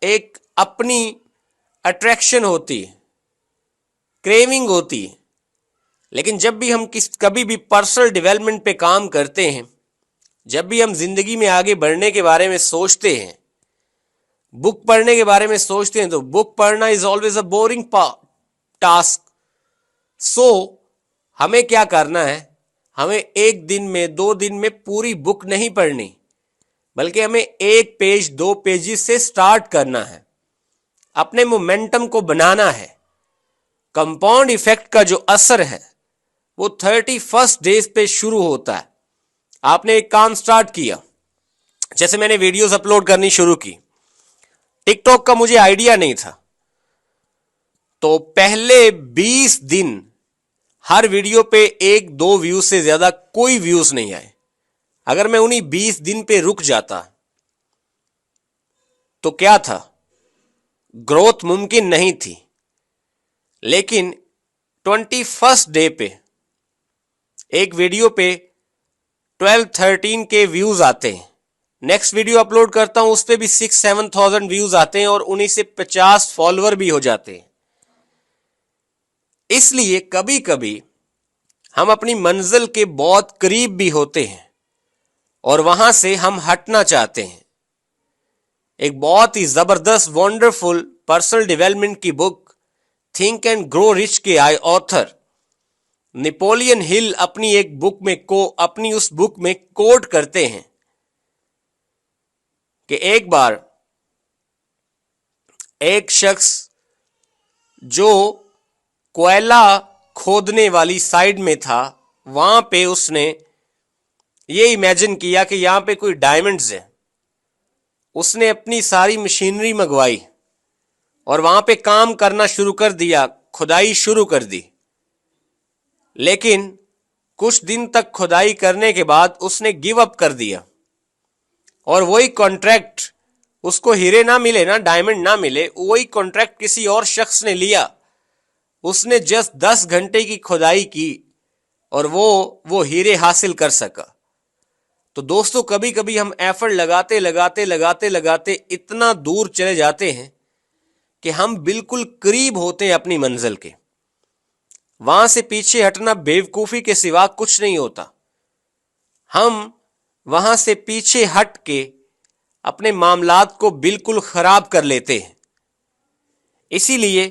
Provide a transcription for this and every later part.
ایک اپنی اٹریکشن ہوتی ہے, کریونگ ہوتی ہے. لیکن جب بھی ہم کبھی بھی پرسنل ڈیولپمنٹ پہ کام کرتے ہیں, جب بھی ہم زندگی میں آگے بڑھنے کے بارے میں سوچتے ہیں, بک پڑھنے کے بارے میں سوچتے ہیں, تو بک پڑھنا is always a boring task. So ہمیں کیا کرنا ہے, ہمیں ایک دن میں 2 دن میں پوری بک نہیں پڑھنی, بلکہ ہمیں 1 پیج 2 پیجز سے سٹارٹ کرنا ہے, اپنے مومنٹم کو بنانا ہے. کمپاؤنڈ ایفیکٹ کا جو اثر ہے وہ 31 ڈیز پہ شروع ہوتا ہے. آپ نے ایک کام سٹارٹ کیا, جیسے میں نے ویڈیوز اپلوڈ کرنی شروع کی, ٹک ٹاک کا مجھے آئیڈیا نہیں تھا, تو پہلے 20 دن ہر ویڈیو پہ 1-2 ویوز سے زیادہ کوئی ویوز نہیں آئے. اگر میں انہی 20 دن پہ رک جاتا تو کیا تھا, گروتھ ممکن نہیں تھی. لیکن 21 ڈے پہ ایک ویڈیو پہ 12-13 کے ویوز آتے ہیں. نیکسٹ ویڈیو اپلوڈ کرتا ہوں, اس پہ بھی 6-7,000 ویوز آتے ہیں, اور انہی سے 50 فالوور بھی ہو جاتے ہیں. اس لیے کبھی کبھی ہم اپنی منزل کے بہت قریب بھی ہوتے ہیں اور وہاں سے ہم ہٹنا چاہتے ہیں. ایک بہت ہی زبردست ونڈرفل پرسنل ڈیولپمنٹ کی بک تھنک اینڈ گرو رچ کے آتھر نیپولین ہل اپنی ایک بک میں اپنی اس بک میں کوٹ کرتے ہیں کہ ایک بار ایک شخص جو کوئلہ کھودنے والی سائڈ میں تھا, وہاں پہ اس نے یہ امیجن کیا کہ یہاں پہ کوئی ڈائمنڈز ہیں. اس نے اپنی ساری مشینری منگوائی اور وہاں پہ کام کرنا شروع کر دیا, کھدائی شروع کر دی. لیکن کچھ دن تک کھدائی کرنے کے بعد اس نے گیو اپ کر دیا, اور وہی کانٹریکٹ, اس کو ہیرے نہ ملے نا, ڈائمنڈ نہ ملے, وہی کانٹریکٹ کسی اور شخص نے لیا. اس نے جسٹ 10 گھنٹے کی کھدائی کی اور وہ ہیرے حاصل کر سکا. تو دوستو, کبھی کبھی ہم ایفرٹ لگاتے اتنا دور چلے جاتے ہیں کہ ہم بالکل قریب ہوتے ہیں اپنی منزل کے. وہاں سے پیچھے ہٹنا بیوقوفی کے سوا کچھ نہیں ہوتا. ہم وہاں سے پیچھے ہٹ کے اپنے معاملات کو بالکل خراب کر لیتے ہیں. اسی لیے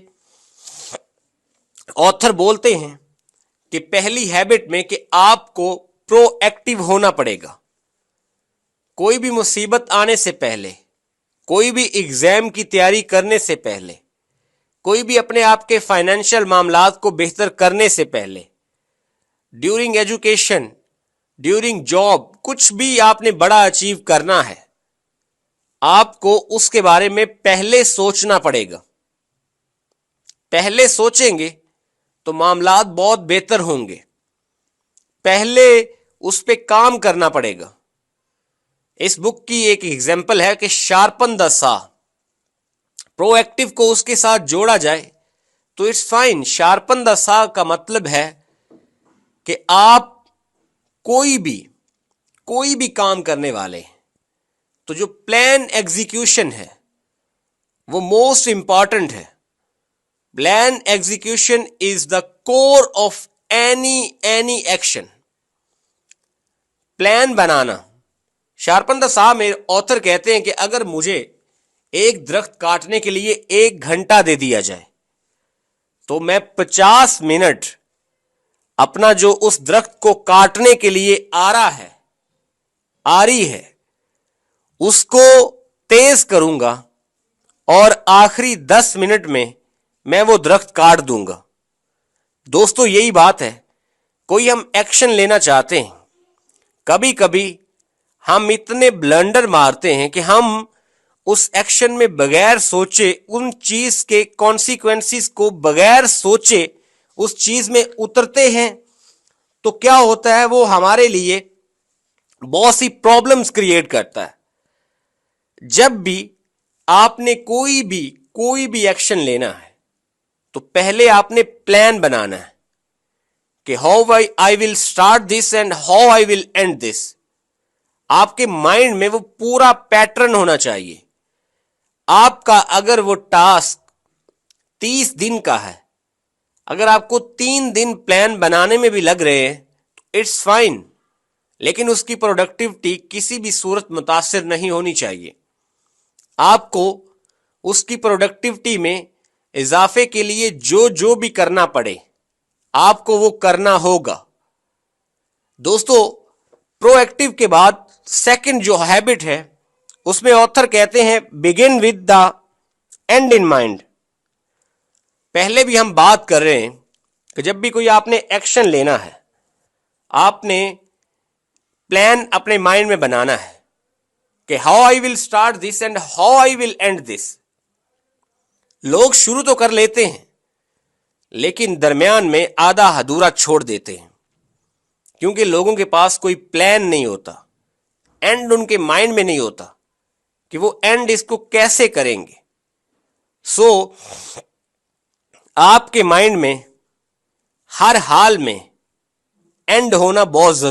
آتھر بولتے ہیں کہ پہلی ہیبٹ میں کہ آپ کو پرو ایکٹیو ہونا پڑے گا. کوئی بھی مصیبت آنے سے پہلے, کوئی بھی ایگزام کی تیاری کرنے سے پہلے, کوئی بھی اپنے آپ کے فائنینشیل معاملات کو بہتر کرنے سے پہلے, ڈیورنگ ایجوکیشن, ڈیورنگ جاب, کچھ بھی آپ نے بڑا اچیو کرنا ہے, آپ کو اس کے بارے میں پہلے سوچنا پڑے گا. پہلے سوچیں گے تو معاملات بہت بہتر ہوں گے. پہلے اس پہ کام کرنا پڑے گا. اس بک کی ایک ایگزامپل ہے کہ شارپن دا سا. پرو ایکٹیو کو اس کے ساتھ جوڑا جائے تو اٹس فائن. شارپن دا سا کا مطلب ہے کہ آپ کوئی بھی کام کرنے والے ہیں تو جو پلان ایگزیکیوشن ہے وہ موسٹ امپورٹنٹ ہے. Plan execution is the core of any action. Plan بنانا. شارپن دا سا میں آتھر کہتے ہیں کہ اگر مجھے ایک درخت کاٹنے کے لیے 1 گھنٹہ دے دیا جائے تو میں 50 منٹ اپنا جو اس درخت کو کاٹنے کے لیے آ رہی ہے اس کو تیز کروں گا, اور آخری 10 منٹ میں وہ درخت کاٹ دوں گا. دوستو, یہی بات ہے. کوئی ہم ایکشن لینا چاہتے ہیں, کبھی کبھی ہم اتنے بلنڈر مارتے ہیں کہ ہم اس ایکشن میں بغیر سوچے, ان چیز کے کانسیکوینسز کو بغیر سوچے اس چیز میں اترتے ہیں, تو کیا ہوتا ہے, وہ ہمارے لیے بہت سی پرابلمز کریٹ کرتا ہے. جب بھی آپ نے کوئی بھی ایکشن لینا ہے تو پہلے آپ نے پلان بنانا ہے کہ how I will start this and how I will and this. آپ کے مائنڈ میں وہ پورا پیٹرن ہونا چاہیے. آپ کا اگر وہ ٹاسک 30 دن کا ہے، اگر آپ کو 3 دن پلان بنانے میں بھی لگ رہے ہیں تو اٹس فائن، لیکن اس کی پروڈکٹیوٹی کسی بھی صورت متاثر نہیں ہونی چاہیے. آپ کو اس کی پروڈکٹیوٹی میں اضافے کے لیے جو بھی کرنا پڑے آپ کو وہ کرنا ہوگا. دوستو، پرو ایکٹیو کے بعد سیکنڈ جو ہیبٹ ہے اس میں آتھر کہتے ہیں begin with the and in mind. پہلے بھی ہم بات کر رہے ہیں کہ جب بھی کوئی آپ نے ایکشن لینا ہے، آپ نے پلان اپنے مائنڈ میں بنانا ہے کہ how I will start this and how I will and this. لوگ شروع تو کر لیتے ہیں لیکن درمیان میں آدھا ادھورا چھوڑ دیتے ہیں، کیونکہ لوگوں کے پاس کوئی پلان نہیں ہوتا، اینڈ ان کے مائنڈ میں نہیں ہوتا کہ وہ اینڈ اس کو کیسے کریں گے. سو آپ کے مائنڈ میں ہر حال میں اینڈ ہونا بہت ضروری